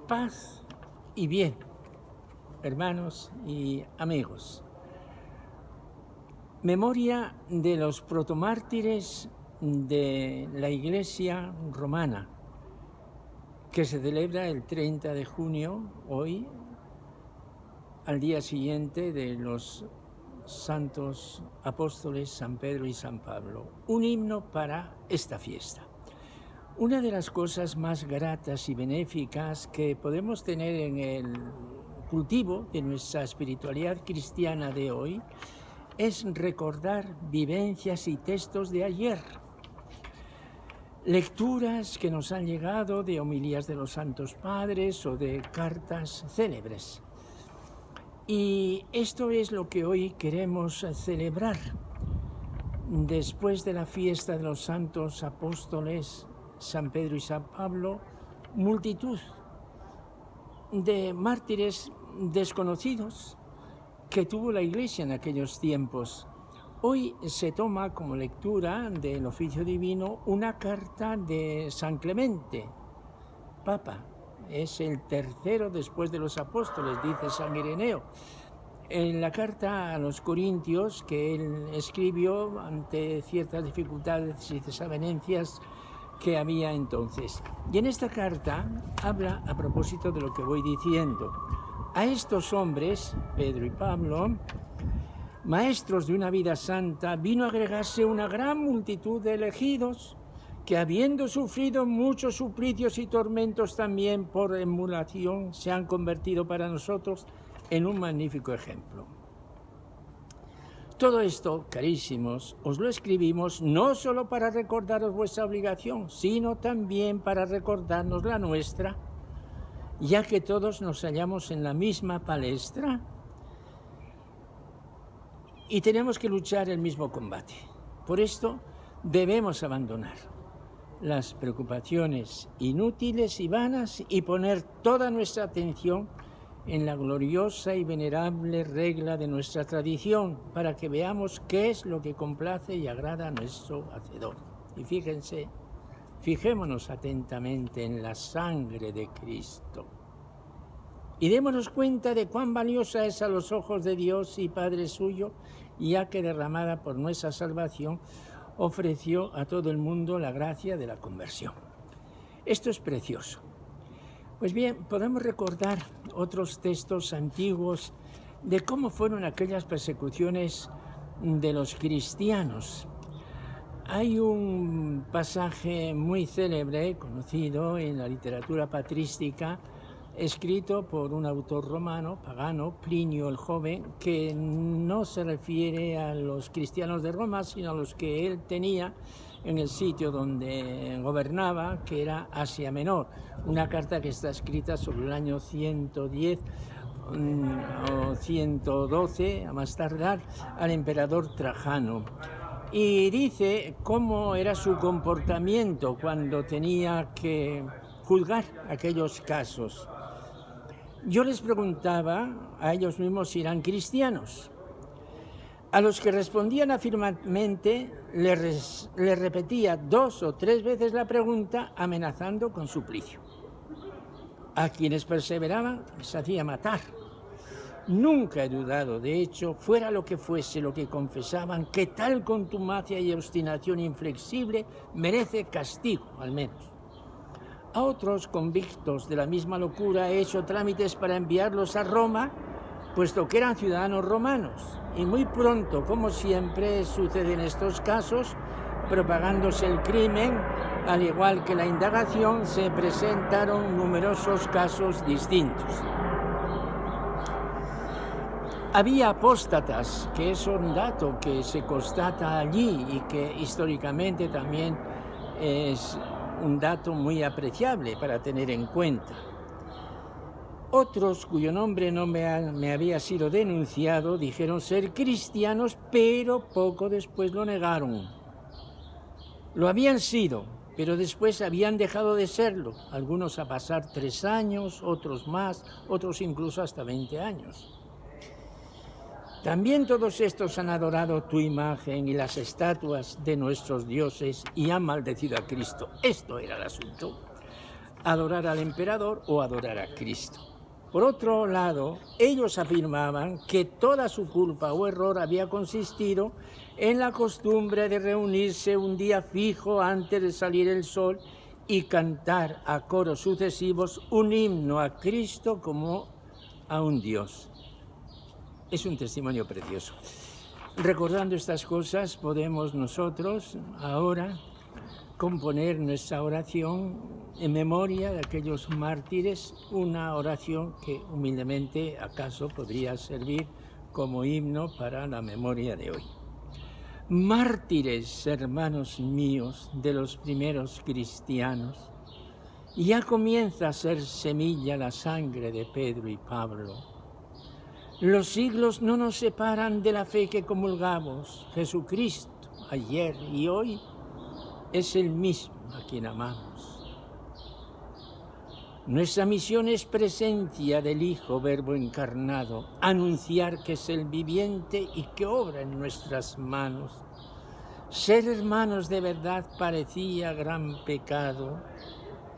Paz y bien, hermanos y amigos. Memoria de los protomártires de la Iglesia romana, que se celebra el 30 de junio, hoy, al día siguiente de los santos apóstoles San Pedro y San Pablo. Un himno para esta fiesta. Una de las cosas más gratas y benéficas que podemos tener en el cultivo de nuestra espiritualidad cristiana de hoy es recordar vivencias y textos de ayer. Lecturas que nos han llegado de homilías de los santos padres o de cartas célebres. Y esto es lo que hoy queremos celebrar después de la fiesta de los santos apóstoles San Pedro y San Pablo, multitud de mártires desconocidos que tuvo la Iglesia en aquellos tiempos. Hoy se toma como lectura del oficio divino una carta de San Clemente, Papa. Es el tercero después de los apóstoles, dice San Ireneo. En la carta a los Corintios que él escribió ante ciertas dificultades y desavenencias que había entonces. Y en esta carta habla a propósito de lo que voy diciendo. A estos hombres, Pedro y Pablo, maestros de una vida santa, vino a agregarse una gran multitud de elegidos que, habiendo sufrido muchos suplicios y tormentos también por emulación, se han convertido para nosotros en un magnífico ejemplo. Todo esto, carísimos, os lo escribimos no solo para recordaros vuestra obligación, sino también para recordarnos la nuestra, ya que todos nos hallamos en la misma palestra y tenemos que luchar el mismo combate. Por esto debemos abandonar las preocupaciones inútiles y vanas y poner toda nuestra atención en la gloriosa y venerable regla de nuestra tradición, para que veamos qué es lo que complace y agrada a nuestro Hacedor. Y fijémonos atentamente en la sangre de Cristo. Y démonos cuenta de cuán valiosa es a los ojos de Dios y Padre suyo, ya que derramada por nuestra salvación, ofreció a todo el mundo la gracia de la conversión. Esto es precioso. Pues bien, podemos recordar otros textos antiguos de cómo fueron aquellas persecuciones de los cristianos. Hay un pasaje muy célebre, conocido en la literatura patrística, escrito por un autor romano, pagano, Plinio el Joven, que no se refiere a los cristianos de Roma, sino a los que él tenía en el sitio donde gobernaba, que era Asia Menor. Una carta que está escrita sobre el año 110 o 112, a más tardar, al emperador Trajano. Y dice cómo era su comportamiento cuando tenía que juzgar aquellos casos. Yo les preguntaba a ellos mismos si eran cristianos. A los que respondían afirmativamente, les repetía 2 o 3 veces la pregunta, amenazando con suplicio. A quienes perseveraban, les hacía matar. Nunca he dudado, de hecho, fuera lo que fuese lo que confesaban, que tal contumacia y obstinación inflexible merece castigo, al menos. A otros convictos de la misma locura he hecho trámites para enviarlos a Roma, puesto que eran ciudadanos romanos. Y muy pronto, como siempre sucede en estos casos, propagándose el crimen, al igual que la indagación, se presentaron numerosos casos distintos. Había apóstatas, que es un dato que se constata allí y que históricamente también es un dato muy apreciable para tener en cuenta. Otros, cuyo nombre no me había sido denunciado, dijeron ser cristianos, pero poco después lo negaron. Lo habían sido, pero después habían dejado de serlo. Algunos a pasar 3 años, otros más, otros incluso hasta 20 años. También todos estos han adorado tu imagen y las estatuas de nuestros dioses y han maldecido a Cristo. Esto era el asunto. adorar al emperador o adorar a Cristo. Por otro lado, ellos afirmaban que toda su culpa o error había consistido en la costumbre de reunirse un día fijo antes de salir el sol y cantar a coros sucesivos un himno a Cristo como a un Dios. Es un testimonio precioso. Recordando estas cosas, podemos nosotros ahora componer nuestra oración en memoria de aquellos mártires, una oración que humildemente acaso podría servir como himno para la memoria de hoy. Mártires, hermanos míos, de los primeros cristianos, ya comienza a ser semilla la sangre de Pedro y Pablo. Los siglos no nos separan de la fe que comulgamos. Jesucristo, ayer y hoy, es el mismo a quien amamos. Nuestra misión es presencia del Hijo Verbo encarnado, anunciar que es el viviente y que obra en nuestras manos. Ser hermanos de verdad parecía gran pecado,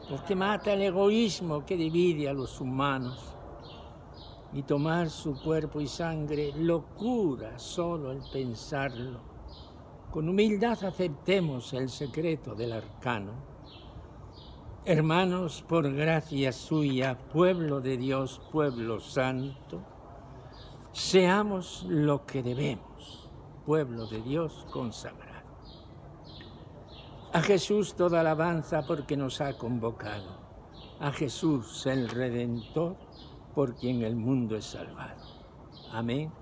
porque mata el egoísmo que divide a los humanos. Y tomar su cuerpo y sangre, locura solo el pensarlo. Con humildad aceptemos el secreto del arcano. Hermanos, por gracia suya, pueblo de Dios, pueblo santo, seamos lo que debemos, pueblo de Dios consagrado. A Jesús toda alabanza porque nos ha convocado. A Jesús el Redentor, por quien el mundo es salvado. Amén.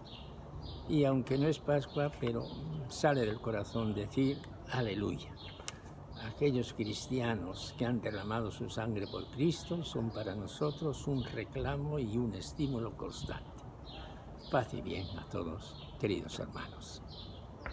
Y aunque no es Pascua, pero sale del corazón decir aleluya. Aquellos cristianos que han derramado su sangre por Cristo son para nosotros un reclamo y un estímulo constante. Paz y bien a todos, queridos hermanos.